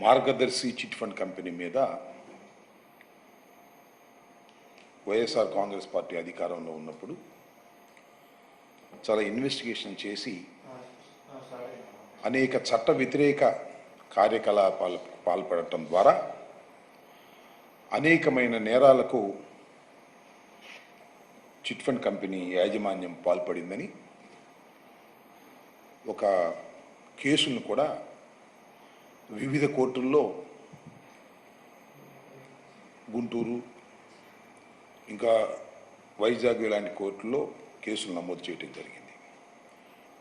మార్గదర్శి chit fund company మీద YSR Congress party అధికారంలో ఉన్నప్పుడు చాలా ఇన్వెస్టిగేషన్ చేసి అనేక చట్ట వ్యతిరేక కార్యకలాపాలకు పాల్పడటం ద్వారా అనేకమైన నేరాలకు చిట్ ఫండ్ కంపెనీ యాజమాన్యం పాల్పడిందని ఒక కేసులను కూడా వివిధ కోర్టుల్లో గుంటూరు ఇంకా వైజాగ్ ఇలాంటి కోర్టుల్లో కేసులు నమోదు చేయడం జరిగింది.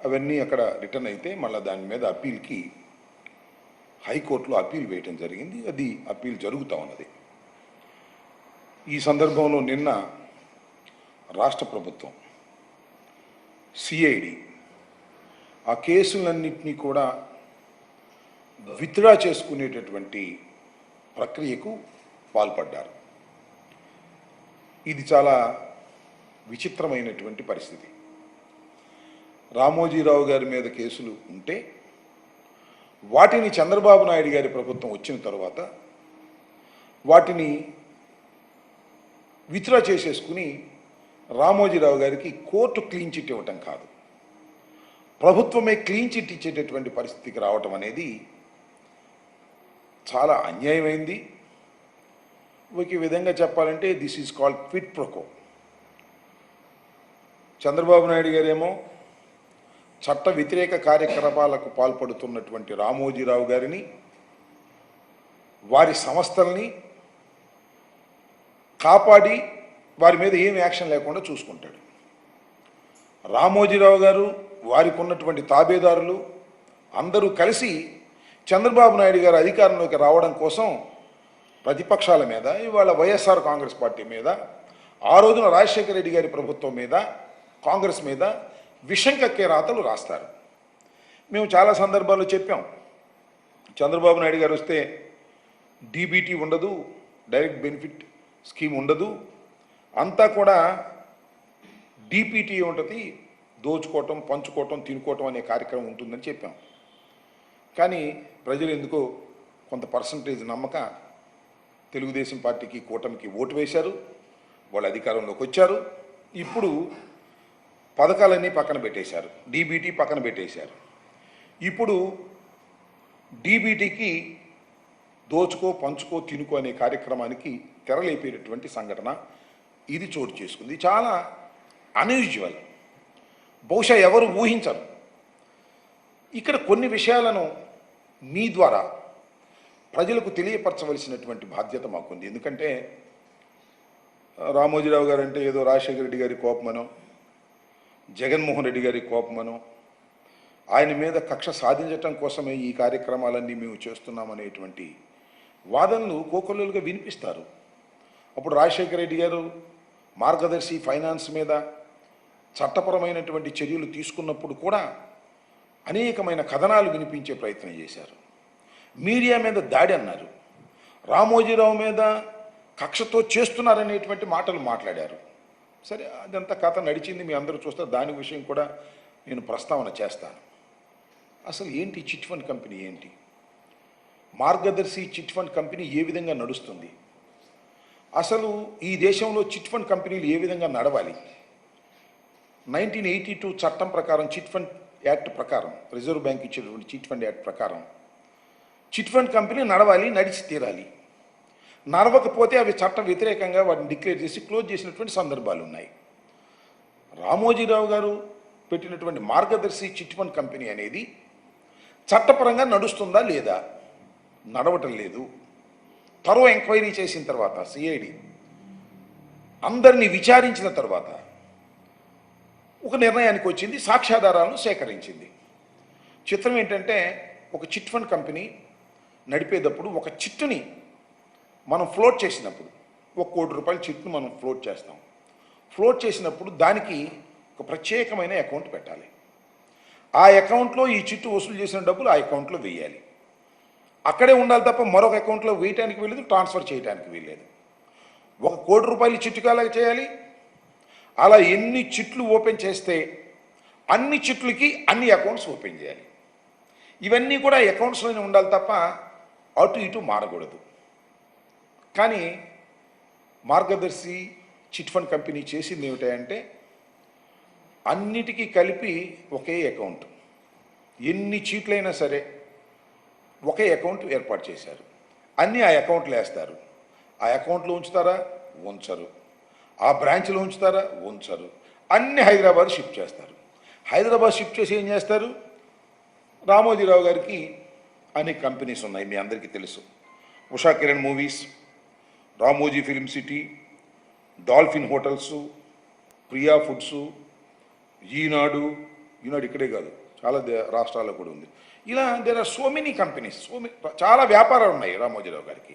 అవన్నీ అక్కడ రిటర్న్ అయితే మళ్ళీ దాని మీద అప్పీల్కి హైకోర్టులో అప్పీల్ వేయటం జరిగింది. అది అప్పీల్ జరుగుతూ ఉన్నది. ఈ సందర్భంలో నిన్న రాష్ట్ర ప్రభుత్వం సిఐడి ఆ కేసులన్నింటినీ కూడా విత్డ్రా చేసుకునేటటువంటి ప్రక్రియకు పాల్పడ్డారు. ఇది చాలా విచిత్రమైనటువంటి పరిస్థితి. రామోజీరావు గారి మీద కేసులు ఉంటే వాటిని చంద్రబాబు నాయుడు గారి ప్రభుత్వం వచ్చిన తర్వాత వాటిని విత్డ్రా చేసేసుకుని రామోజీరావు గారికి కోర్టు క్లీన్ చిట్ ఇవ్వటం కాదు, ప్రభుత్వమే క్లీన్ చిట్ ఇచ్చేటటువంటి పరిస్థితికి రావటం అనేది చాలా అన్యాయమైంది. ఒక విధంగా చెప్పాలంటే this is called quid pro quo. Chandrababu Naidu గారేమో చట్ట వ్యతిరేక కార్యకలాపాలకు పాల్పడుతున్నటువంటి రామోజీరావు గారిని, వారి సంస్థల్ని కాపాడి వారి మీద ఏం యాక్షన్ లేకుండా చూసుకుంటాడు. రామోజీరావు గారు, వారికి ఉన్నటువంటి తాబేదారులు అందరూ కలిసి చంద్రబాబు నాయుడు గారు అధికారంలోకి రావడం కోసం ప్రతిపక్షాల మీద, ఇవాళ వైఎస్ఆర్ కాంగ్రెస్ పార్టీ మీద, ఆ రోజున రాజశేఖర రెడ్డి గారి ప్రభుత్వం మీద, కాంగ్రెస్ మీద విషం కక్కే రాతలు రాస్తారు. మేము చాలా సందర్భాల్లో చెప్పాం, చంద్రబాబు నాయుడు గారు వస్తే డీబీటీ ఉండదు, డైరెక్ట్ బెనిఫిట్ స్కీమ్ ఉండదు, అంతా కూడా డీపీటీ ఉంటుంది, దోచుకోవటం, పంచుకోవటం, తినుకోవటం అనే కార్యక్రమం ఉంటుందని చెప్పాం. కానీ ప్రజలు ఎందుకో కొంత పర్సంటేజ్ నమ్మక తెలుగుదేశం పార్టీకి, కూటమికి ఓటు వేశారు. వాళ్ళు అధికారంలోకి వచ్చారు. ఇప్పుడు పథకాలన్నీ పక్కన పెట్టేశారు, డీబీటీ పక్కన పెట్టేశారు. ఇప్పుడు డీబీటీకి దోచుకో, పంచుకో, తినుకో అనే కార్యక్రమానికి తెరలేపేటటువంటి సంఘటన ఇది చోటు చేసుకుంది. చాలా అన్యూజువల్, బహుశా ఎవరు ఊహించరు. ఇక్కడ కొన్ని విషయాలను మీ ద్వారా ప్రజలకు తెలియపరచవలసినటువంటి బాధ్యత మాకుంది. ఎందుకంటే రామోజీరావు గారు అంటే ఏదో రాజశేఖర రెడ్డి గారి కోపమనో, జగన్మోహన్ రెడ్డి గారి కోపమనో, ఆయన మీద కక్ష సాధించటం కోసమే ఈ కార్యక్రమాలన్నీ మేము చేస్తున్నామనేటువంటి వాదనలు కోకొల్లలుగా వినిపిస్తారు. అప్పుడు రాజశేఖర రెడ్డి గారు మార్గదర్శి ఫైనాన్స్ మీద చట్టపరమైనటువంటి చర్యలు తీసుకున్నప్పుడు కూడా అనేకమైన కథనాలు వినిపించే ప్రయత్నం చేశారు. మీడియా మీద దాడి అన్నారు, రామోజీరావు మీద కక్షతో చేస్తున్నారనేటువంటి మాటలు మాట్లాడారు. సరే, అదంతా కథ నడిచింది, మీ అందరూ చూస్తారు. దాని విషయం కూడా నేను ప్రస్తావన చేస్తాను. అసలు ఏంటి చిట్ ఫండ్ కంపెనీ ఏంటి? మార్గదర్శి చిట్ ఫండ్ కంపెనీ ఏ విధంగా నడుస్తుంది? అసలు ఈ దేశంలో చిట్ ఫండ్ కంపెనీలు ఏ విధంగా నడవాలి? 1982 చట్టం ప్రకారం, చిట్ ఫండ్ యాక్ట్ ప్రకారం, రిజర్వ్ బ్యాంక్ ఇచ్చేటువంటి చిట్ ఫండ్ యాక్ట్ ప్రకారం చిట్ ఫండ్ కంపెనీ నడవాలి, నడిచి తీరాలి. నడవకపోతే అవి చట్ట వ్యతిరేకంగా వాటిని డిక్లేర్ చేసి క్లోజ్ చేసినటువంటి సందర్భాలు ఉన్నాయి. రామోజీరావు గారు పెట్టినటువంటి మార్గదర్శి చిట్ ఫండ్ కంపెనీ అనేది చట్టపరంగా నడుస్తుందా లేదా? నడవటం లేదు. థరో ఎంక్వైరీ చేసిన తర్వాత సిఐడి అందరినీ విచారించిన తర్వాత ఒక నిర్ణయానికి వచ్చింది, సాక్ష్యాధారాలను సేకరించింది. చిత్రం ఏంటంటే, ఒక చిట్ ఫండ్ కంపెనీ నడిపేటప్పుడు ఒక చిట్టుని మనం ఫ్లోట్ చేసినప్పుడు, ₹1 కోటి చిట్టును మనం ఫ్లోట్ చేస్తాం. ఫ్లోట్ చేసినప్పుడు దానికి ఒక ప్రత్యేకమైన అకౌంట్ పెట్టాలి. ఆ అకౌంట్లో ఈ చిట్టు వసూలు చేసిన డబ్బులు ఆ అకౌంట్లో వేయాలి. అక్కడే ఉండాలి తప్ప మరొక అకౌంట్లో వేయటానికి వీల్లేదు, ట్రాన్స్ఫర్ చేయడానికి వీల్లేదు. ₹1 కోటి చిట్టుకు అలాగే చేయాలి. అలా ఎన్ని చిట్లు ఓపెన్ చేస్తే అన్ని చిట్లకి అన్ని అకౌంట్స్ ఓపెన్ చేయాలి. ఇవన్నీ కూడా అకౌంట్స్లోనే ఉండాలి తప్ప అటు ఇటు మారకూడదు. కానీ మార్గదర్శి చిట్ ఫండ్ కంపెనీ చేసింది ఏమిటంటే అన్నిటికీ కలిపి ఒకే అకౌంట్, ఎన్ని చీట్లైనా సరే ఒకే అకౌంట్ ఏర్పాటు చేశారు. అన్నీ ఆ అకౌంట్లో వేస్తారు. ఆ అకౌంట్లో ఉంచుతారా? ఉంచరు. ఆ బ్రాంచ్లో ఉంచుతారా? ఉంచరు. అన్నీ హైదరాబాద్ షిఫ్ట్ చేస్తారు. హైదరాబాద్ షిఫ్ట్ చేసి ఏం చేస్తారు? రామోజీరావు గారికి అనేక కంపెనీస్ ఉన్నాయి, మీ అందరికీ తెలుసు. Usha Kiran movies, Ramoji film city, dolphin hotels, Priya foods, Eenadu ఇక్కడే కాదు, చాలా రాష్ట్రాల్లో కూడా ఉంది. ఇలా there are so many companies, చాలా వ్యాపారాలు ఉన్నాయి రామోజీరావు గారికి.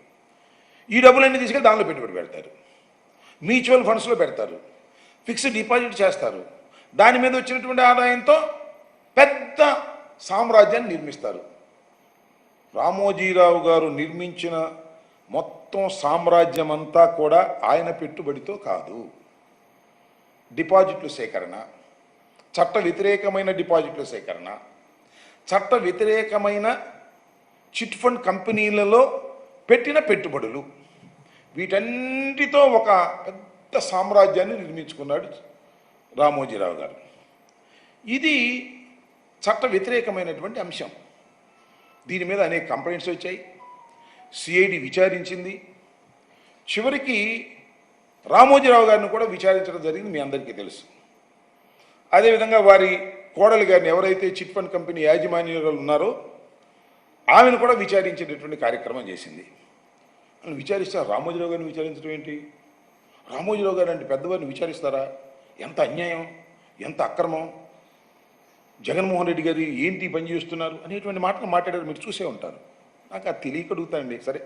ఈ డబ్బులన్నీ తీసుకెళ్ళి దానిలో పెట్టుబడి పెడతారు, మ్యూచువల్ ఫండ్స్లో పెడతారు, ఫిక్స్డ్ డిపాజిట్ చేస్తారు. దాని మీద వచ్చినటువంటి ఆదాయంతో పెద్ద సామ్రాజ్యాన్ని నిర్మిస్తారు. రామోజీరావు గారు నిర్మించిన మొత్తం సామ్రాజ్యం అంతా కూడా ఆయన పెట్టుబడితో కాదు. డిపాజిట్లు సేకరణ, చట్ట వ్యతిరేకమైన డిపాజిట్ల సేకరణ, చట్ట వ్యతిరేకమైన చిట్ ఫండ్ కంపెనీలలో పెట్టిన పెట్టుబడులు, వీటన్నిటితో ఒక పెద్ద సామ్రాజ్యాన్ని నిర్మించుకున్నాడు రామోజీరావు గారు. ఇది చట్ట వ్యతిరేకమైనటువంటి అంశం. దీని మీద అనేక కంప్లైంట్స్ వచ్చాయి, సిఐడి విచారించింది. చివరికి రామోజీరావు గారిని కూడా విచారించడం జరిగింది, మీ అందరికీ తెలుసు. అదేవిధంగా వారి కోడలి గారిని, ఎవరైతే చిట్ ఫండ్ కంపెనీ యాజమాన్యులు ఉన్నారో ఆమెను కూడా విచారించేటటువంటి కార్యక్రమం చేసింది. విచారిస్తారు. రామోజీరావు గారిని విచారించడం ఏంటి? రామోజీరావు గారు అంటే పెద్దవారిని విచారిస్తారా? ఎంత అన్యాయం, ఎంత అక్రమం! జగన్మోహన్ రెడ్డి గారు ఏంటి పని చేస్తున్నారు అనేటువంటి మాటలు మాట్లాడారు, మీరు చూసే ఉంటారు. నాకు అది తెలియక అడుగుతానండి. సరే,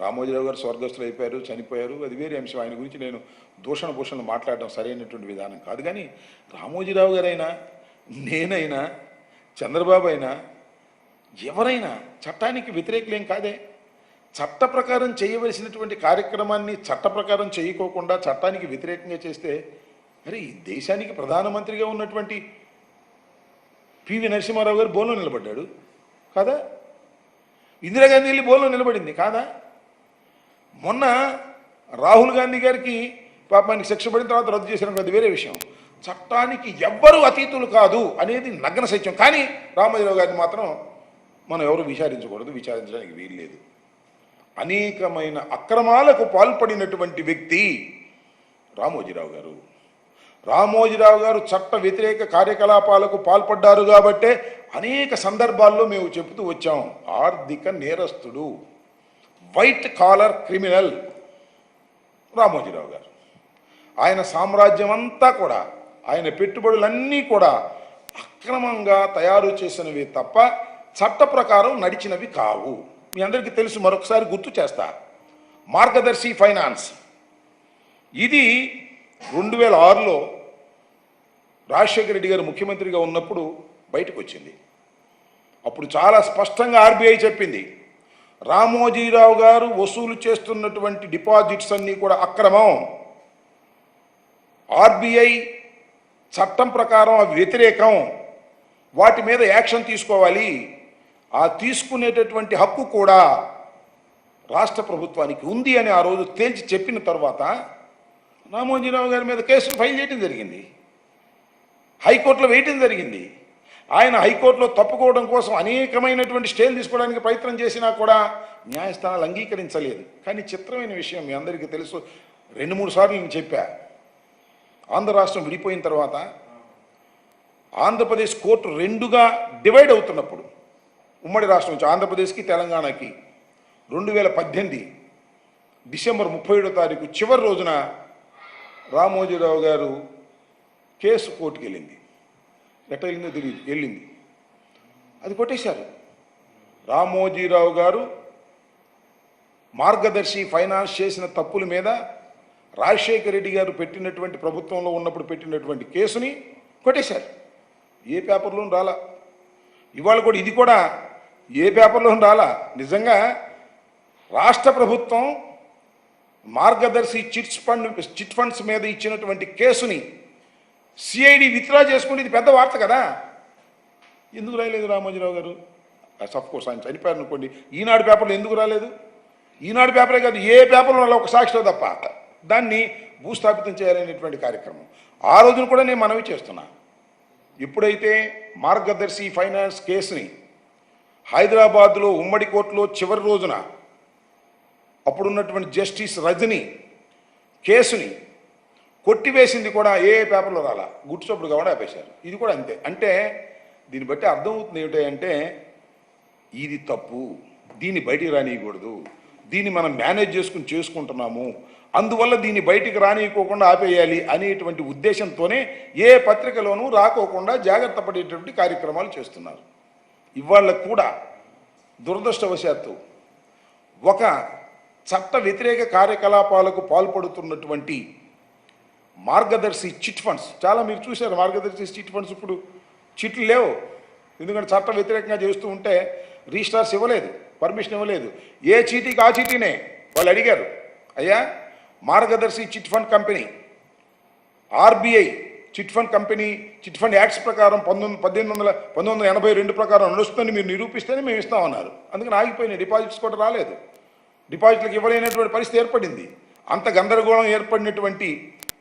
రామోజీరావు గారు స్వర్గస్థులు అయిపోయారు, చనిపోయారు, అది వేరే అంశం. ఆయన గురించి నేను భూషణలు మాట్లాడడం సరైనటువంటి విధానం కాదు. కానీ రామోజీరావు గారైనా, నేనైనా, చంద్రబాబు అయినా, ఎవరైనా చట్టానికి వ్యతిరేకులేం కాదే. చట్ట ప్రకారం చేయవలసినటువంటి కార్యక్రమాన్ని చట్ట ప్రకారం చేయకోకుండా చట్టానికి వ్యతిరేకంగా చేస్తే, మరి ఈ దేశానికి ప్రధానమంత్రిగా ఉన్నటువంటి పివి నరసింహారావు గారు బోన్లో నిలబడ్డాడు కాదా? ఇందిరాగాంధీ వెళ్ళి బోన్లో నిలబడింది కాదా? మొన్న రాహుల్ గాంధీ గారికి పాపానికి శిక్ష పడిన తర్వాత రద్దు చేసిన అది వేరే విషయం. చట్టానికి ఎవ్వరూ అతీతులు కాదు అనేది నగ్న సత్యం. కానీ రామోజీరావు గారిని మాత్రం మనం ఎవరు విచారించకూడదు, విచారించడానికి వీల్లేదు. అనేకమైన అక్రమాలకు పాల్పడినటువంటి వ్యక్తి రామోజీరావు గారు. రామోజీరావు గారు చట్ట వ్యతిరేక కార్యకలాపాలకు పాల్పడ్డారు కాబట్టే అనేక సందర్భాల్లో మేము చెబుతూ వచ్చాం, ఆర్థిక నేరస్తుడు, వైట్ కాలర్ క్రిమినల్ రామోజీరావు గారు. ఆయన సామ్రాజ్యం అంతా కూడా, ఆయన పెట్టుబడులన్నీ కూడా అక్రమంగా తయారు చేసినవి తప్ప చట్ట ప్రకారం నడిచినవి కావు. మీ అందరికీ తెలుసు, మరొకసారి గుర్తు చేస్తా. మార్గదర్శి ఫైనాన్స్ ఇది 2006లో రాజశేఖర రెడ్డి గారు ముఖ్యమంత్రిగా ఉన్నప్పుడు బయటకు వచ్చింది. అప్పుడు చాలా స్పష్టంగా ఆర్బీఐ చెప్పింది, రామోజీరావు గారు వసూలు చేస్తున్నటువంటి డిపాజిట్స్ అన్నీ కూడా అక్రమం, ఆర్బీఐ చట్టం ప్రకారం అవి వ్యతిరేకం, వాటి మీద యాక్షన్ తీసుకోవాలి, ఆ తీసుకునేటటువంటి హక్కు కూడా రాష్ట్ర ప్రభుత్వానికి ఉంది అని ఆ రోజు తేల్చి చెప్పిన తర్వాత రామోజీరావు గారి మీద కేసులు ఫైల్ చేయడం జరిగింది, హైకోర్టులో వేయటం జరిగింది. ఆయన హైకోర్టులో తప్పుకోవడం కోసం అనేకమైనటువంటి స్టేలు తీసుకోవడానికి ప్రయత్నం చేసినా కూడా న్యాయస్థానాలు అంగీకరించలేదు. కానీ చిత్రమైన విషయం మీ అందరికీ తెలుసు, 2-3 సార్లు నేను చెప్పా, ఆంధ్ర రాష్ట్రం విడిపోయిన తర్వాత ఆంధ్రప్రదేశ్ కోర్టు 2గా డివైడ్ అవుతున్నప్పుడు, ఉమ్మడి రాష్ట్రం నుంచి ఆంధ్రప్రదేశ్కి తెలంగాణకి 2018 డిసెంబర్ 37వ తారీఖు చివరి రోజున రామోజీరావు గారు కేసు కోర్టుకు వెళ్ళింది. ఎట్లా వెళ్ళిందో తెలియదు, వెళ్ళింది, అది కొట్టేశారు. రామోజీరావు గారు మార్గదర్శి ఫైనాన్స్ చేసిన తప్పుల మీద రాజశేఖర రెడ్డి గారు పెట్టినటువంటి, ప్రభుత్వంలో ఉన్నప్పుడు పెట్టినటువంటి కేసుని కొట్టేశారు. ఏ పేపర్లోనూ రాలా. ఇవాళ కూడా ఇది కూడా ఏ పేపర్లోనూ రాలా. నిజంగా రాష్ట్ర ప్రభుత్వం మార్గదర్శి చిట్ ఫండ్స్ మీద ఇచ్చినటువంటి కేసుని సిఐడి విత్డ్రా చేసుకుంటే ఇది పెద్ద వార్త కదా. ఎందుకు రాయలేదు రామోజీరావు గారు? అఫ్ కోర్స్ ఆయన చనిపోయారు అనుకోండి, ఈనాడు పేపర్లో ఎందుకు రాలేదు? ఈనాడు పేపరే కాదు, ఏ పేపర్లో ఒక సాక్షిలో తప్ప దాన్ని భూస్థాపితం చేయాలనేటువంటి కార్యక్రమం ఆ రోజున కూడా నేను మనవి చేస్తున్నా. ఎప్పుడైతే మార్గదర్శి ఫైనాన్స్ కేసుని హైదరాబాద్లో ఉమ్మడి కోర్టులో చివరి రోజున అప్పుడున్నటువంటి జస్టిస్ రజని కేసుని కొట్టివేసింది కూడా ఏ పేపర్లో రాలా, గుర్తుచప్పుడు కూడా ఆపేశారు. ఇది కూడా అంతే. అంటే దీన్ని బట్టి అర్థమవుతుంది ఏమిటంటే ఇది తప్పు, దీన్ని బయటికి రానియకూడదు, దీన్ని మనం మేనేజ్ చేసుకుంటున్నాము, అందువల్ల దీన్ని బయటికి రానియకోకుండా ఆపేయాలి అనేటువంటి ఉద్దేశంతోనే ఏ పత్రికలోనూ రాకోకుండా జాగ్రత్త పడేటువంటి కార్యక్రమాలు చేస్తున్నారు. ఇవాళ కూడా దురదృష్టవశాత్తు ఒక చట్ట వ్యతిరేక కార్యకలాపాలకు పాల్పడుతున్నటువంటి మార్గదర్శి చిట్ ఫండ్స్, చాలా మీరు చూశారు మార్గదర్శి చిట్ ఫండ్స్, ఇప్పుడు చిట్లు లేవు, ఎందుకంటే చట్ట వ్యతిరేకంగా చేస్తూ ఉంటే రిజిస్ట్రార్స్ ఇవ్వలేదు, పర్మిషన్ ఇవ్వలేదు. ఏ చీటీకి ఆ చీటీనే వాళ్ళు అడిగారు, అయ్యా మార్గదర్శి chit fund company RBI chit fund company chit fund acts ప్రకారం 1982 ప్రకారం నడుస్తుందని మీరు నిరూపిస్తేనే మేము ఇస్తామన్నారు. అందుకని ఆగిపోయినాయి, డిపాజిట్స్ కూడా రాలేదు, డిపాజిట్లకు ఇవ్వలేనటువంటి పరిస్థితి ఏర్పడింది. అంత గందరగోళం ఏర్పడినటువంటి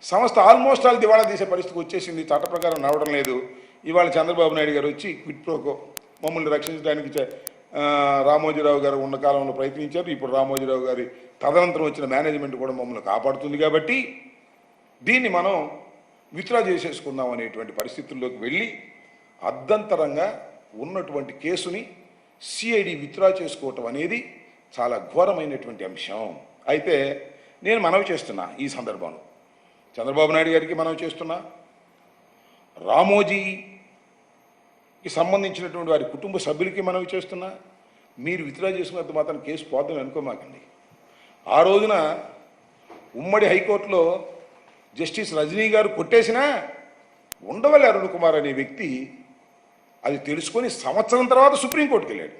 సంస్థ ఆల్మోస్ట్ ఆల్ దివాళా తీసే పరిస్థితికి వచ్చేసింది, చట్ట ప్రకారం నడవడం లేదు. ఇవాళ చంద్రబాబు నాయుడు గారు వచ్చి క్విట్ ప్రోకో మమ్మల్ని రక్షించడానికి రామోజీరావు గారు ఉన్న కాలంలో ప్రయత్నించారు. ఇప్పుడు రామోజీరావు గారి తదనంతరం వచ్చిన మేనేజ్మెంట్ కూడా మమ్మల్ని కాపాడుతుంది, కాబట్టి దీన్ని మనం విత్డ్రా చేసేసుకుందాం అనేటువంటి పరిస్థితుల్లోకి వెళ్ళి అర్ధంతరంగా ఉన్నటువంటి కేసుని సిఐడి విత్డ్రా చేసుకోవటం అనేది చాలా ఘోరమైనటువంటి అంశం. అయితే నేను మనవి చేస్తున్నా, ఈ సందర్భంలో చంద్రబాబు నాయుడు గారికి మనవి చేస్తున్నా, రామోజీకి సంబంధించినటువంటి వారి కుటుంబ సభ్యులకి మనవి చేస్తున్నా, మీరు విత్డ్రా చేసుకున్నంత మాత్రం కేసు పోద్దని అనుకోమాకండి. ఆ రోజున ఉమ్మడి హైకోర్టులో జస్టిస్ రజనీ గారు కొట్టేసినా ఉండవల్లి అరుణ్ కుమార్ అనే వ్యక్తి అది తెలుసుకొని సంవత్సరం తర్వాత సుప్రీంకోర్టుకి వెళ్ళాడు.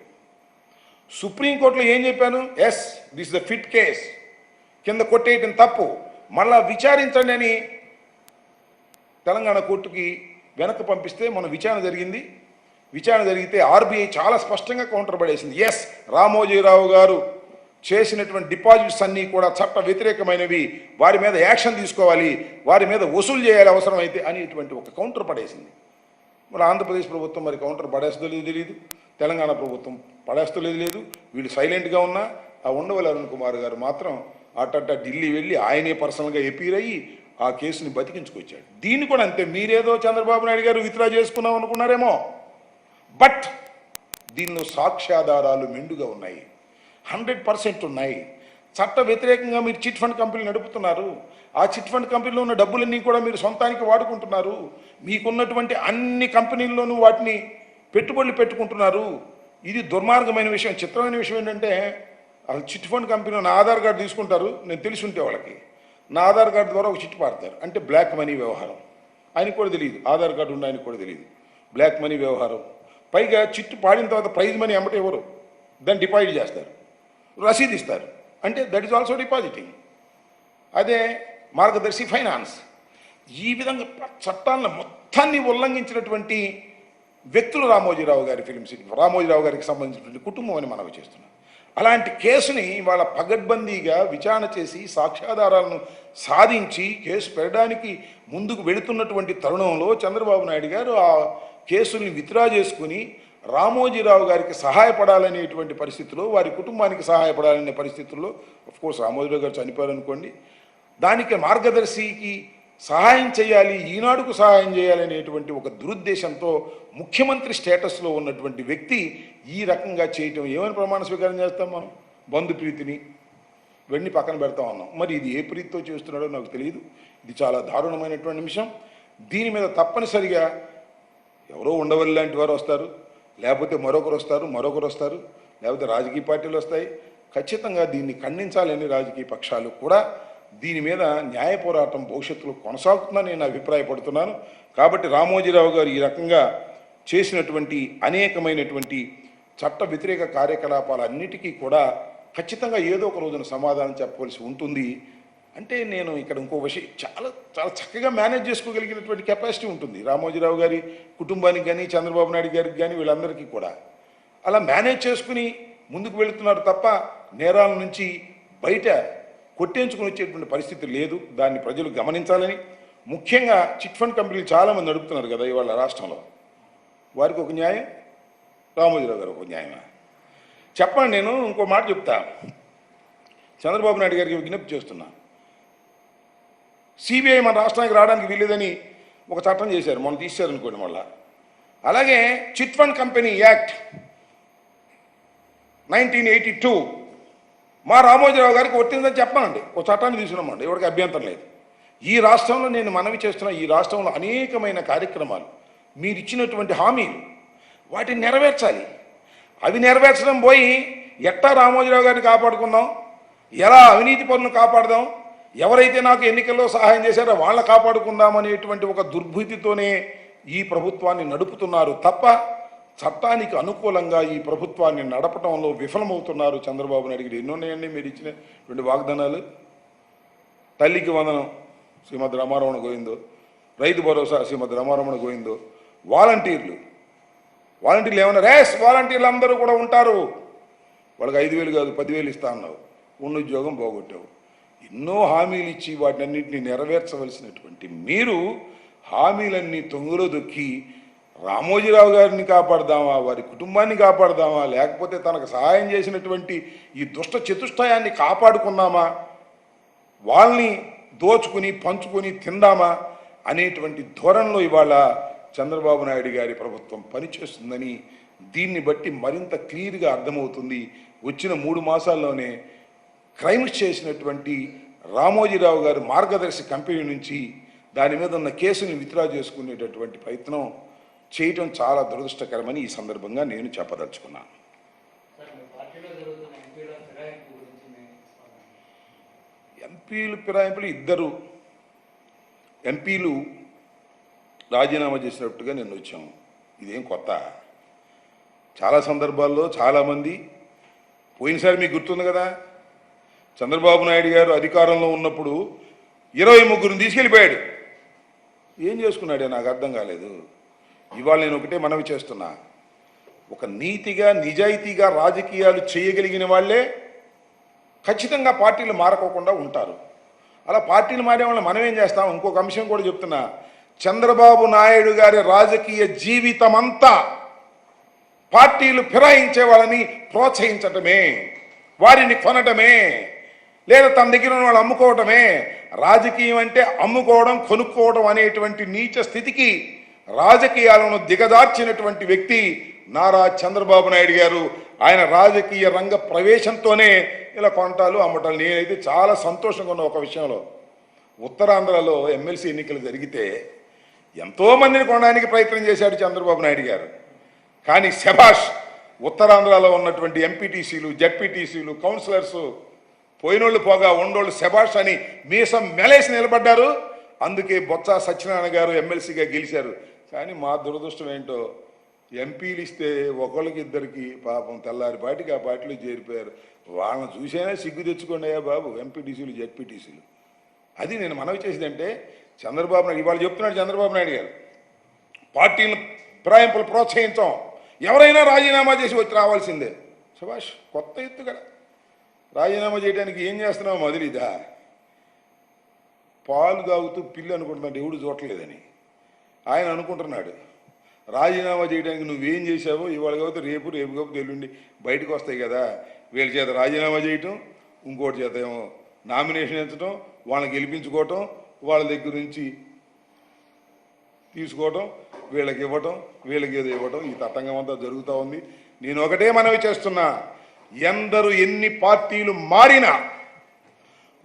సుప్రీంకోర్టులో ఏం చెప్పాను, yes this the fit case, కింద కొట్టేయటం తప్పు, మళ్ళా విచారించండి అని తెలంగాణ కోర్టుకి వెనక్కి పంపిస్తే మన విచారణ జరిగింది. విచారణ జరిగితే ఆర్బీఐ చాలా స్పష్టంగా కౌంటర్ పడేసింది, ఎస్ రామోజీరావు గారు చేసినటువంటి డిపాజిట్స్ అన్నీ కూడా చట్ట వ్యతిరేకమైనవి, వారి మీద యాక్షన్ తీసుకోవాలి, వారి మీద వసూలు చేయాలి అవసరమైతే అనేటువంటి ఒక కౌంటర్ పడేసింది. మరి ఆంధ్రప్రదేశ్ ప్రభుత్వం మరి కౌంటర్ పడేస్తుందో లేదు తెలియదు, తెలంగాణ ప్రభుత్వం పడేస్తూ లేదు. వీళ్ళు సైలెంట్గా ఉన్నా ఆ ఉండవల్లి అరుణ్ కుమార్ గారు మాత్రం అట్ట ఢిల్లీ వెళ్ళి ఆయనే పర్సనల్గా ఎపీర్ అయ్యి ఆ కేసుని బతికించుకొచ్చాడు. దీన్ని కూడా అంతే, మీరేదో చంద్రబాబు నాయుడు గారు విత్డ్రా చేసుకున్నాం అనుకున్నారేమో, బట్ దీనిలో సాక్ష్యాధారాలు మెండుగా ఉన్నాయి, 100% ఉన్నాయి. చట్ట వ్యతిరేకంగా మీరు చిట్ ఫండ్ కంపెనీలు నడుపుతున్నారు, ఆ చిట్ ఫండ్ కంపెనీలో ఉన్న డబ్బులన్నీ కూడా మీరు సొంతానికి వాడుకుంటున్నారు, మీకున్నటువంటి అన్ని కంపెనీల్లోనూ వాటిని పెట్టుబడులు పెట్టుకుంటున్నారు. ఇది దుర్మార్గమైన విషయం. చిత్రమైన విషయం ఏంటంటే అసలు చిట్ ఫండ్ కంపెనీ నా ఆధార్ కార్డు తీసుకుంటారు, నేను తెలిసి ఉంటే వాళ్ళకి నా ఆధార్ కార్డు ద్వారా ఒక చిట్ పాడతారు, అంటే బ్లాక్ మనీ వ్యవహారం. ఆయనకు కూడా తెలియదు, ఆధార్ కార్డు ఉన్న ఆయనకు కూడా తెలియదు, బ్లాక్ మనీ వ్యవహారం. పైగా చిట్టు పాడిన తర్వాత ప్రైజ్ మనీ అమ్మటే ఎవరు, దాన్ని డిపాజిట్ చేస్తారు, రసీదు ఇస్తారు, అంటే దట్ ఈస్ ఆల్సో డిపాజిటింగ్. అదే మార్గదర్శి ఫైనాన్స్. ఈ విధంగా చట్టాలను మొత్తాన్ని ఉల్లంఘించినటువంటి వ్యక్తులు రామోజీరావు గారి ఫిలిం సిటీ, రామోజీరావు గారికి సంబంధించినటువంటి కుటుంబం అని మనవి చేస్తున్నాం. అలాంటి కేసుని వాళ్ళ పగడ్బందీగా విచారణ చేసి సాక్ష్యాధారాలను సాధించి కేసు పెట్టడానికి ముందుకు వెళుతున్నటువంటి తరుణంలో చంద్రబాబు నాయుడు గారు ఆ కేసుల్ని విత్డ్రా చేసుకుని రామోజీరావు గారికి సహాయపడాలనేటువంటి పరిస్థితుల్లో, వారి కుటుంబానికి సహాయపడాలనే పరిస్థితుల్లో, కోర్స్ రామోజీరావు గారు చనిపోయారనుకోండి, దానికి మార్గదర్శికి సహాయం చేయాలి, ఈనాడుకు సహాయం చేయాలనేటువంటి ఒక దురుద్దేశంతో ముఖ్యమంత్రి స్టేటస్లో ఉన్నటువంటి వ్యక్తి ఈ రకంగా చేయటం ఏమని ప్రమాణ స్వీకారం చేస్తాం మనం? బంధు ప్రీతిని వెండి పక్కన పెడతా ఉన్నాం. మరి ఇది ఏ ప్రీతితో చేస్తున్నాడో నాకు తెలియదు. ఇది చాలా దారుణమైనటువంటి అంశం. దీని మీద తప్పనిసరిగా ఎవరో ఉండవల్లి లాంటి వారు వస్తారు, లేకపోతే మరొకరు వస్తారు, లేకపోతే రాజకీయ పార్టీలు వస్తాయి. ఖచ్చితంగా దీన్ని ఖండించాలని రాజకీయ పక్షాలు కూడా దీని మీద న్యాయ పోరాటం భవిష్యత్తులో కొనసాగుతుందని నేను అభిప్రాయపడుతున్నాను. కాబట్టి రామోజీరావు గారు ఈ రకంగా చేసినటువంటి అనేకమైనటువంటి చట్ట వ్యతిరేక కార్యకలాపాలన్నిటికీ కూడా ఖచ్చితంగా ఏదో ఒక రోజున సమాధానం చెప్పవలసి ఉంటుంది. అంటే నేను ఇక్కడ ఇంకో విషయం, చాలా చాలా చక్కగా మేనేజ్ చేసుకోగలిగినటువంటి కెపాసిటీ ఉంటుంది రామోజీరావు గారి కుటుంబానికి కానీ, చంద్రబాబు నాయుడు గారికి కానీ, వీళ్ళందరికీ కూడా. అలా మేనేజ్ చేసుకుని ముందుకు వెళుతున్నారు తప్ప నేరాల నుంచి బయట కొట్టేంచుకుని వచ్చేటువంటి పరిస్థితి లేదు. దాన్ని ప్రజలు గమనించాలని, ముఖ్యంగా చిట్ ఫండ్ కంపెనీలు చాలామంది నడుపుతున్నారు కదా ఇవాళ రాష్ట్రంలో. వారికి ఒక న్యాయం, రామోజీరావు గారు ఒక న్యాయమా? చెప్పండి. నేను ఇంకో మాట చెప్తా. చంద్రబాబు నాయుడు గారికి విజ్ఞప్తి చేస్తున్నా. సిబిఐ మన రాష్ట్రానికి రావడానికి వీల్లేదని ఒక చట్టం చేశారు, మొన్న తీశారు అనుకోండి మళ్ళా. అలాగే చిట్ ఫండ్ కంపెనీ యాక్ట్ 1982 మా రామోజీరావు గారికి వర్తిందని చెప్పానండి. ఒక చట్టాన్ని తీసుకున్నామండి, ఎవరికి అభ్యంతరం లేదు. ఈ రాష్ట్రంలో నేను మనవి చేస్తున్న, ఈ రాష్ట్రంలో అనేకమైన కార్యక్రమాలు, మీరు ఇచ్చినటువంటి హామీలు, వాటిని నెరవేర్చాలి. అవి నెరవేర్చడం పోయి ఎట్టా రామోజీరావు గారిని కాపాడుకుందాం, ఎలా అవినీతి పనులను కాపాడదాం, ఎవరైతే నాకు ఎన్నికల్లో సహాయం చేశారో వాళ్ళని కాపాడుకుందాం అనేటువంటి ఒక దుర్బుద్ధితోనే ఈ ప్రభుత్వాన్ని నడుపుతున్నారు తప్ప చట్టానికి అనుకూలంగా ఈ ప్రభుత్వాన్ని నడపడంలో విఫలమవుతున్నారు చంద్రబాబు నాయుడు గారు. ఎన్నోన్నాయండి మీరు ఇచ్చినటువంటి వాగ్దానాలు? తల్లికి వందనం శ్రీమతి రమారమణ గోవిందో, రైతు భరోసా శ్రీమతి రమారమణ గోవిందో, వాలంటీర్లు ఏమన్నా రేస్ వాలంటీర్లు అందరూ కూడా ఉంటారు, వాళ్ళకి 5,000 కాదు 10,000 ఇస్తా అన్నావు, ఉన్న ఉద్యోగం పోగొట్టావు. ఎన్నో హామీలు ఇచ్చి వాటిని అన్నింటినీ నెరవేర్చవలసినటువంటి మీరు హామీలన్నీ తొంగలో దొక్కి రామోజీరావు గారిని కాపాడదామా, వారి కుటుంబాన్ని కాపాడదామా, లేకపోతే తనకు సహాయం చేసినటువంటి ఈ దుష్ట చతుష్టయాన్ని కాపాడుకుందామా, వాళ్ళని దోచుకుని పంచుకొని తిందామా అనేటువంటి ధోరణిలో ఇవాళ చంద్రబాబు నాయుడు గారి ప్రభుత్వం పనిచేస్తుందని దీన్ని బట్టి మరింత క్లియర్గా అర్థమవుతుంది. వచ్చిన 3 మాసాల్లోనే క్రైమ్స్ చేసినటువంటి రామోజీరావు గారి మార్గదర్శి కంపెనీ నుంచి దాని మీద ఉన్న కేసుని విత్డ్రా చేసుకునేటటువంటి ప్రయత్నం చేయటం చాలా దురదృష్టకరమని ఈ సందర్భంగా నేను చెప్పదలుచుకున్నాను. ఎంపీలు ఫిరాయింపులు 2 ఎంపీలు రాజీనామా చేసినట్టుగా నేను వచ్చాము. ఇదేం కొత్త? చాలా సందర్భాల్లో చాలామంది, పోయినసారి మీకు గుర్తుంది కదా, చంద్రబాబు నాయుడు గారు అధికారంలో ఉన్నప్పుడు 23 తీసుకెళ్ళిపోయాడు. ఏం చేసుకున్నాడే నాకు అర్థం కాలేదు. ఇవాళ నేను ఒకటే మనవి చేస్తున్నా, ఒక నీతిగా నిజాయితీగా రాజకీయాలు చేయగలిగిన వాళ్ళే ఖచ్చితంగా పార్టీలు మారకోకుండా ఉంటారు. అలా పార్టీలు మారే వాళ్ళని మనం ఏం చేస్తాం? ఇంకొక అంశం కూడా చెప్తున్నా, చంద్రబాబు నాయుడు గారి రాజకీయ జీవితం అంతా పార్టీలు ఫిరాయించే వాళ్ళని ప్రోత్సహించటమే, వారిని కొనటమే, లేదా తన దగ్గర ఉన్న వాళ్ళు అమ్ముకోవటమే. రాజకీయం అంటే అమ్ముకోవడం, కొనుక్కోవడం అనేటువంటి నీచ స్థితికి రాజకీయాలను దిగజార్చినటువంటి వ్యక్తి నారా చంద్రబాబు నాయుడు గారు. ఆయన రాజకీయ రంగ ప్రవేశంతోనే ఇలా కొంటాలు అమ్మటాలు. నేనైతే చాలా సంతోషంగా ఉన్న ఒక విషయంలో, ఉత్తరాంధ్రలో ఎమ్మెల్సీ ఎన్నికలు జరిగితే ఎంతోమందిని కొనడానికి ప్రయత్నం చేశాడు చంద్రబాబు నాయుడు గారు. కానీ శభాష్, ఉత్తరాంధ్రలో ఉన్నటువంటి ఎంపీటీసీలు, జడ్పీటీసీలు, కౌన్సిలర్స్ పోయినోళ్ళు పోగా ఉండోళ్ళు శభాష్ అని మీసం మెలేసి నిలబడ్డారు. అందుకే బొత్స సత్యనారాయణ గారు ఎమ్మెల్సీగా గెలిచారు. కానీ మా దురదృష్టం ఏంటో, ఎంపీలు ఇస్తే ఒకళ్ళకి ఇద్దరికి పాపం తెల్లారిపాటికి ఆ పార్టీలో చేరిపోయారు. వాళ్ళని చూసైనా సిగ్గు తెచ్చుకోండి అయ్యా బాబు, ఎంపీటీసీలు జడ్పీటీసీలు. అది నేను మనవి చేసేదంటే, చంద్రబాబు నాయుడు ఇవాళ చెప్తున్నాడు చంద్రబాబు నాయుడు గారు, పార్టీలను ఫిరాయింపులు ప్రోత్సహించాం, ఎవరైనా రాజీనామా చేసి వచ్చి రావాల్సిందే. సుభాష్, కొత్త ఎత్తు కదా. రాజీనామా చేయడానికి ఏం చేస్తున్నావు మొదలిదా? పాలు తాగుతూ పిల్లి అనుకుంటున్నాడు, ఎవడు చూడలేదని ఆయన అనుకుంటున్నాడు. రాజీనామా చేయడానికి నువ్వేం చేశావో ఇవాళ కాకపోతే రేపు కాకపోతే ఎల్లుండి బయటకు వస్తాయి కదా. వీళ్ళ చేత రాజీనామా చేయటం, ఇంకోటి చేత ఏమో నామినేషన్ ఎంచడం, వాళ్ళని గెలిపించుకోవటం, వాళ్ళ దగ్గర నుంచి తీసుకోవటం, వీళ్ళకి ఇవ్వటం, వీళ్ళకి ఏదో ఇవ్వటం, ఈ తతంగం అంతా జరుగుతూ ఉంది. నేను ఒకటే మనవి చేస్తున్నా, ఎందరు ఎన్ని పార్టీలు మారినా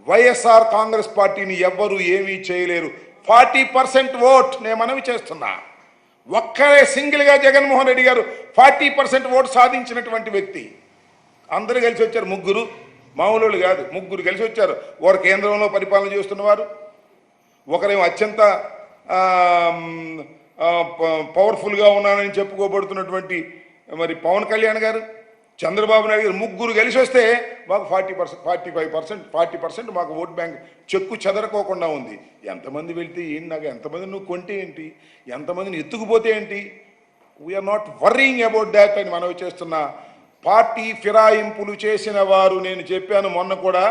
వైఎస్ఆర్ కాంగ్రెస్ పార్టీని ఎవ్వరూ ఏమీ చేయలేరు. 40% ఓట్ నేను మనవి చేస్తున్నా. ఒక్కరే సింగిల్గా జగన్మోహన్ రెడ్డి గారు 40% ఓటు సాధించినటువంటి వ్యక్తి. అందరూ కలిసి వచ్చారు, 3 మామూలు కాదు, 3 కలిసి వచ్చారు. ఒకరు కేంద్రంలో పరిపాలన చేస్తున్నవారు, ఒకరేమో అత్యంత పవర్ఫుల్గా ఉన్నానని చెప్పుకోబడుతున్నటువంటి మరి పవన్ కళ్యాణ్ గారు, చంద్రబాబు నాయుడు గారు, 3 కలిసి వస్తే మాకు 40% మాకు ఓట్ బ్యాంక్ చెక్కు చెదరకోకుండా ఉంది. ఎంతమంది వెళ్తే ఏంటి, నాకు ఎంతమంది నువ్వు కొంటే ఏంటి, ఎంతమందిని ఎత్తుకుపోతే ఏంటి, we are not worrying about that అని మనవి చేస్తున్నా. పార్టీ ఫిరాయింపులు చేసిన వారు, నేను చెప్పాను మొన్న కూడా,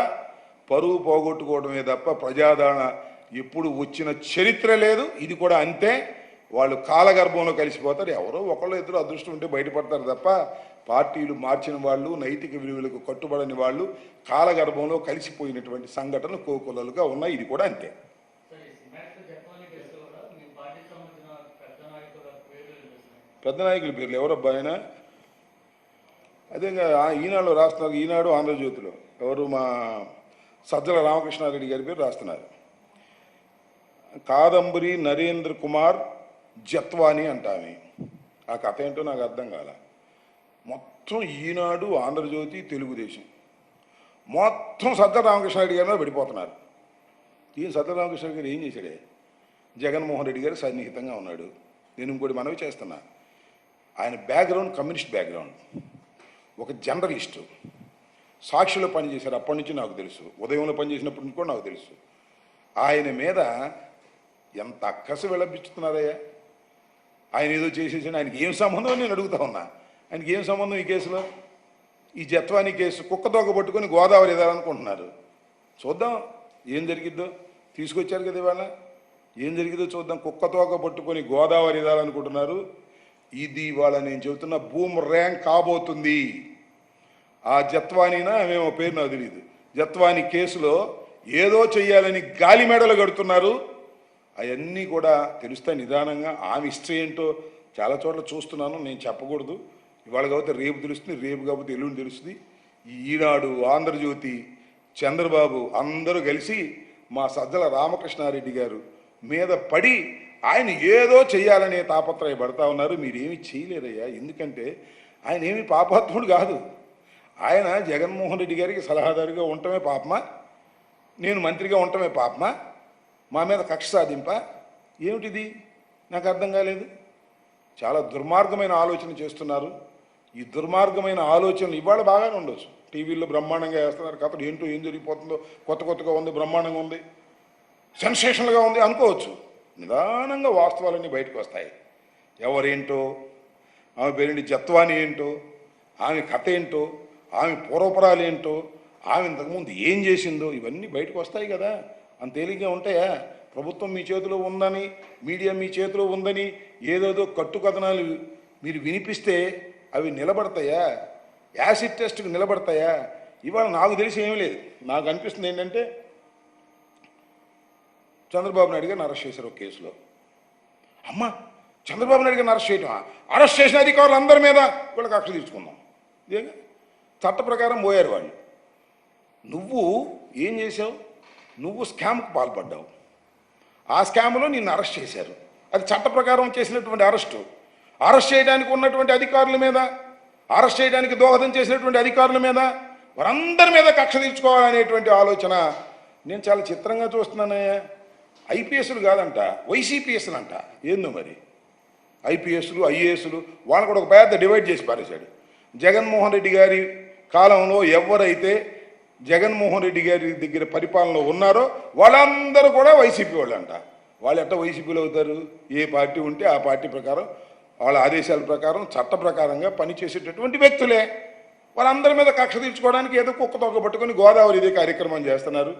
పరువు పోగొట్టుకోవడమే తప్ప ప్రజాదరణ ఎప్పుడు వచ్చిన చరిత్ర లేదు. ఇది కూడా అంతే. వాళ్ళు కాలగర్భంలో కలిసిపోతారు. ఎవరో ఒకళ్ళు ఇద్దరు అదృష్టం ఉంటే బయటపడతారు తప్ప పార్టీలు మార్చిన వాళ్ళు, నైతిక విలువలకు కట్టుబడని వాళ్ళు కాలగర్భంలో కలిసిపోయినటువంటి సంఘటనలు కోకొల్లలుగా ఉన్నాయి. ఇది కూడా అంతే. పెద్ద నాయకుల పేర్లు ఎవరబ్బా ఆయన? అదే ఈనాడులో రాస్తున్నారు. ఈనాడు, ఆంధ్రజ్యోతిలో ఎవరు? మా సజ్జల రామకృష్ణారెడ్డి గారి పేరు రాస్తున్నారు. కాదంబరి నరేంద్ర కుమార్ జత్వాని అంటామే. ఆ కథ ఏంటో నాకు అర్థం కాల. మొత్తం ఈనాడు, ఆంధ్రజ్యోతి, తెలుగుదేశం మొత్తం సజ్జల రామకృష్ణారెడ్డి గారి మీద పడిపోతున్నారు. ఈయన సజ్జల రామకృష్ణారెడ్డి గారు ఏం చేశాడే? జగన్మోహన్ రెడ్డి గారు సన్నిహితంగా ఉన్నాడు. నేను ఇంకోటి మనవి చేస్తున్నా. ఆయన బ్యాక్గ్రౌండ్ కమ్యూనిస్ట్ బ్యాక్గ్రౌండ్, ఒక జర్నలిస్టు, సాక్షిలో పనిచేశారు. అప్పటి నుంచి నాకు తెలుసు. ఉదయంలో పనిచేసినప్పటి నుంచి కూడా నాకు తెలుసు. ఆయన మీద ఎంత అక్కసు విలపించుతున్నారయ్యా. ఆయన ఏదో చేసేసి ఆయనకి ఏం సంబంధం అని నేను అడుగుతా ఉన్నా. ఆయనకి ఏం సంబంధం ఈ కేసులో? ఈ జత్వాని కేసు కుక్కతోక పట్టుకొని గోదావరి ఎదాలనుకుంటున్నారు. చూద్దాం ఏం జరిగిద్దో. తీసుకొచ్చారు కదా ఇవాళ, ఏం జరిగిద్దో చూద్దాం. కుక్కతోక పట్టుకొని గోదావరి ఎదాలనుకుంటున్నారు. ఇది ఇవాళ నేను చెబుతున్న బూమ్ ర్యాంక్ కాబోతుంది. ఆ జత్వానీనా మేము పేరు నాకు తెలియదు. జత్వాని కేసులో ఏదో చెయ్యాలని గాలి మెడలు కడుతున్నారు. అవన్నీ కూడా తెలుస్తాయి నిదానంగా. ఆమె హిస్టరీ ఏంటో చాలా చోట్ల చూస్తున్నాను. నేను చెప్పకూడదు. ఇవాళ కాకపోతే రేపు తెలుస్తుంది, రేపు కాకపోతే ఎల్లుండి తెలుస్తుంది. ఈ ఈనాడు, ఆంధ్రజ్యోతి, చంద్రబాబు అందరూ కలిసి మా సజ్జల రామకృష్ణారెడ్డి గారు మీద పడి ఆయన ఏదో చెయ్యాలనే తాపత్రయపడతా ఉన్నారు. మీరేమీ చేయలేరయ్యా. ఎందుకంటే ఆయన ఏమి పాపాత్ముడు కాదు. ఆయన జగన్మోహన్ రెడ్డి గారికి సలహాదారుగా ఉండటమే పాపమా? నేను మంత్రిగా ఉండటమే పాపమా? మా మీద కక్ష సాధింప ఏమిటిది? నాకు అర్థం కాలేదు. చాలా దుర్మార్గమైన ఆలోచన చేస్తున్నారు. ఈ దుర్మార్గమైన ఆలోచనలు ఇవాళ బాగానే ఉండొచ్చు. టీవీల్లో బ్రహ్మాండంగా వేస్తున్నారు. కథలు ఏంటో, ఏం జరిగిపోతుందో, కొత్తగా ఉంది, బ్రహ్మాండంగా ఉంది, సెన్సేషనల్గా ఉంది అనుకోవచ్చు. నిదానంగా వాస్తవాలన్నీ బయటకు వస్తాయి. ఎవరేంటో, ఆమె పేరేంటి, జత్వాని ఏంటో, ఆమె కథ ఏంటో, ఆమె పూర్వపరాలు ఏంటో, ఆమె ఇంతకుముందు ఏం చేసిందో ఇవన్నీ బయటకు వస్తాయి కదా. అంత తేలిగ్గా ఉంటాయా? ప్రభుత్వం మీ చేతిలో ఉందని, మీడియా మీ చేతిలో ఉందని ఏదేదో కట్టుకథనాలు మీరు వినిపిస్తే అవి నిలబడతాయా? యాసిడ్ టెస్ట్కి నిలబడతాయా? ఇవాళ నాకు తెలిసి ఏమీ లేదు. నాకు అనిపిస్తుంది ఏంటంటే, చంద్రబాబు నాయుడు గారిని అరెస్ట్ చేశారు ఒక కేసులో. అమ్మ, చంద్రబాబు నాయుడు గారిని అరెస్ట్ చేయటం, అరెస్ట్ చేసిన అధికారులు అందరి మీద వీళ్ళకి కక్ష తీర్చుకుందాం. ఇదేగా చట్ట ప్రకారం పోయారు వాళ్ళు. నువ్వు ఏం చేసావు? నువ్వు స్కామ్కి పాల్పడ్డావు. ఆ స్కామ్లో నిన్ను అరెస్ట్ చేశారు. అది చట్ట ప్రకారం చేసినటువంటి అరెస్టు. అరెస్ట్ చేయడానికి ఉన్నటువంటి అధికారుల మీద, అరెస్ట్ చేయడానికి దోహదం చేసినటువంటి అధికారుల మీద, వారందరి మీద కక్ష తీర్చుకోవాలనేటువంటి ఆలోచన నేను చాలా చిత్రంగా చూస్తున్నానయ్యా. ఐపీఎస్లు కాదంట, వైసీపీఎస్లు అంట. ఏందో మరి ఐపీఎస్లు, ఐఏఎస్లు వాళ్ళని కూడా ఒక పెద్ద డివైడ్ చేసి పారేశాడు. జగన్మోహన్ రెడ్డి గారి కాలంలో ఎవరైతే జగన్మోహన్ రెడ్డి గారి దగ్గర పరిపాలనలో ఉన్నారో వాళ్ళందరూ కూడా వైసీపీ వాళ్ళు అంట. వాళ్ళు ఎట్లా వైసీపీలో అవుతారు? ఏ పార్టీ ఉంటే ఆ పార్టీ ప్రకారం, వాళ్ళ ఆదేశాల ప్రకారం, చట్ట ప్రకారంగా పనిచేసేటటువంటి వ్యక్తులే. వాళ్ళందరి మీద కక్ష తీర్చుకోవడానికి ఏదో కుక్కతోక పట్టుకొని గోదావరి ఇదే కార్యక్రమం చేస్తున్నారు.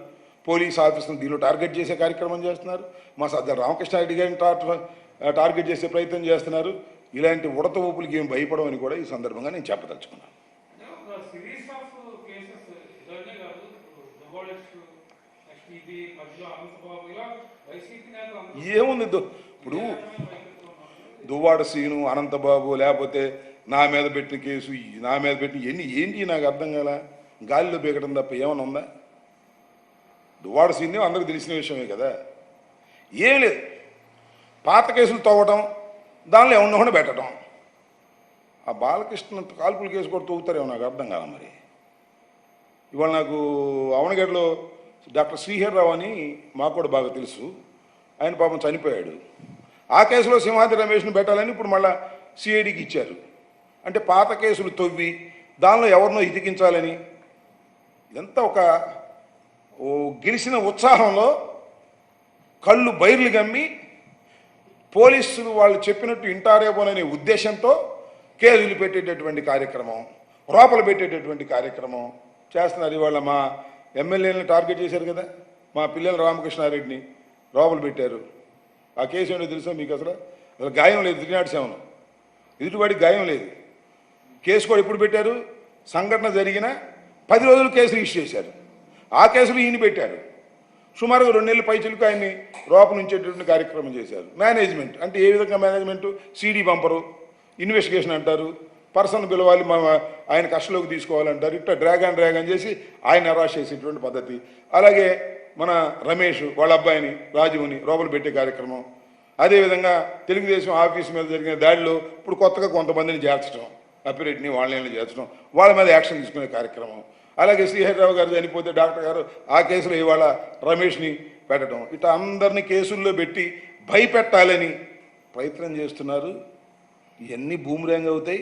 పోలీస్ ఆఫీసును దీనిలో టార్గెట్ చేసే కార్యక్రమం చేస్తున్నారు. మా సజ్జల రామకృష్ణారెడ్డి గారిని టార్గెట్ చేసే ప్రయత్నం చేస్తున్నారు. ఇలాంటి ఉడత ఊపులకి ఏం భయపడమని కూడా ఈ సందర్భంగా నేను చెప్పదలుచుకున్నాను. ఏముంది ఇప్పుడు? దువ్వాడ శ్రీను, అనంతబాబు, లేకపోతే నా మీద పెట్టిన కేసు, నా మీద పెట్టిన ఏంటి నాకు అర్థం కాల. గాలిలో బీగడం తప్ప ఏమైనా ఉందా? దువ్వాడ శ్రీను అందరికి తెలిసిన విషయమే కదా. ఏం లేదు. పాత కేసులు తవ్వటం, దానిలో ఏమన్నా పెట్టడం. ఆ బాలకృష్ణ కాల్పుల కేసు కూడా తవ్వుతారేమో నాకు అర్థం కాల. మరి ఇవాళ నాకు అవనగడ్డలో డాక్టర్ శ్రీహర్రావు అని మాకు కూడా బాగా తెలుసు. ఆయన పాపం చనిపోయాడు. ఆ కేసులో సింహాద్రి రమేష్ను పెట్టాలని ఇప్పుడు మళ్ళీ సిఐడికి ఇచ్చారు. అంటే పాత కేసులు తవ్వి దానిలో ఎవరినో ఇతికించాలని, ఇదంతా ఒక గెలిచిన ఉత్సాహంలో కళ్ళు బైర్లు గమ్మి పోలీసులు వాళ్ళు చెప్పినట్టు ఇంటారేమోననే ఉద్దేశంతో కేసులు పెట్టేటటువంటి కార్యక్రమం, రోపలు పెట్టేటటువంటి కార్యక్రమం చేస్తున్నారు. ఇవాళ మా ఎమ్మెల్యేలను టార్గెట్ చేశారు కదా, మా పిల్లల రామకృష్ణారెడ్డిని రోపలు పెట్టారు. ఆ కేసు ఏంటో తెలుసా మీకు? అసలు గాయం లేదు, 307 ఎదుటివాడికి గాయం లేదు. కేసు కూడా ఎప్పుడు పెట్టారు? సంఘటన జరిగిన 10 రోజులు కేసు రిజిస్టర్ చేశారు. ఆ కేసులు ఈయన పెట్టారు. సుమారుగా 2 నెలల పైచిలకు ఆయన్ని రోపనుంచేటటువంటి కార్యక్రమం చేశారు. మేనేజ్మెంట్ అంటే ఏ విధంగా మేనేజ్మెంటు? సీడీ పంపరు, ఇన్వెస్టిగేషన్ అంటారు, పర్సన్ పిలవాలి, ఆయన కస్టడీలోకి తీసుకోవాలంటారు. ఇట్లా డ్రాగ్ అని చేసి ఆయన అరెస్ట్ చేసేటువంటి పద్ధతి. అలాగే మన రమేష్ వాళ్ళ అబ్బాయిని రాజుని రోపలు పెట్టే కార్యక్రమం. అదేవిధంగా తెలుగుదేశం ఆఫీస్ మీద జరిగిన దాడిలో ఇప్పుడు కొత్తగా కొంతమందిని చేర్చడం, అప్పిరెడ్డిని వాళ్ళని చేర్చడం, వాళ్ళ మీద యాక్షన్ తీసుకునే కార్యక్రమం. అలాగే శ్రీహరిరావు గారు చనిపోతే డాక్టర్ గారు ఆ కేసులో ఇవాళ రమేష్ని పెట్టడం. ఇట్లా అందరినీ కేసుల్లో పెట్టి భయపెట్టాలని ప్రయత్నం చేస్తున్నారు. ఇవన్నీ బూమరాంగ్ అవుతాయి.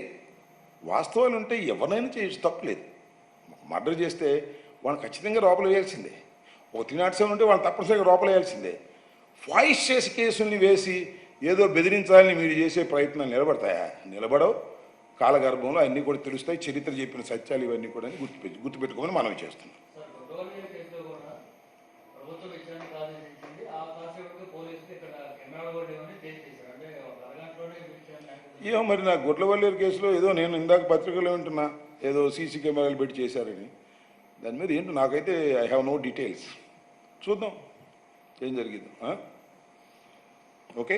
వాస్తవాలు ఉంటే ఎవరైనా చేయొచ్చు, తప్పలేదు. మర్డర్ చేస్తే వాళ్ళని ఖచ్చితంగా లోపల వేయాల్సిందే. ఒక 307 ఉంటే వాళ్ళని తప్పనిసరిగా లోపల వేయాల్సిందే. వాయిస్ చేసి కేసుల్ని వేసి ఏదో బెదిరించాలని మీరు చేసే ప్రయత్నాలు నిలబడతాయా? నిలబడవు. కాలగర్భంలో అన్నీ కూడా తెలుస్తాయి. చరిత్ర చెప్పిన సత్యాలు ఇవన్నీ కూడా గుర్తుపెట్టుకోమని మనం చేస్తున్నాం. ఏమో మరి నా గుడ్లవల్లేరు కేసులో ఏదో నేను ఇందాక పత్రికలో ఉంటున్నా ఏదో సీసీ కెమెరాలు పెట్టి చేశారని. దాని మీద ఏంటో నాకైతే ఐ హ్యావ్ నో డీటెయిల్స్. చూద్దాం ఏం జరిగిందో. ఓకే.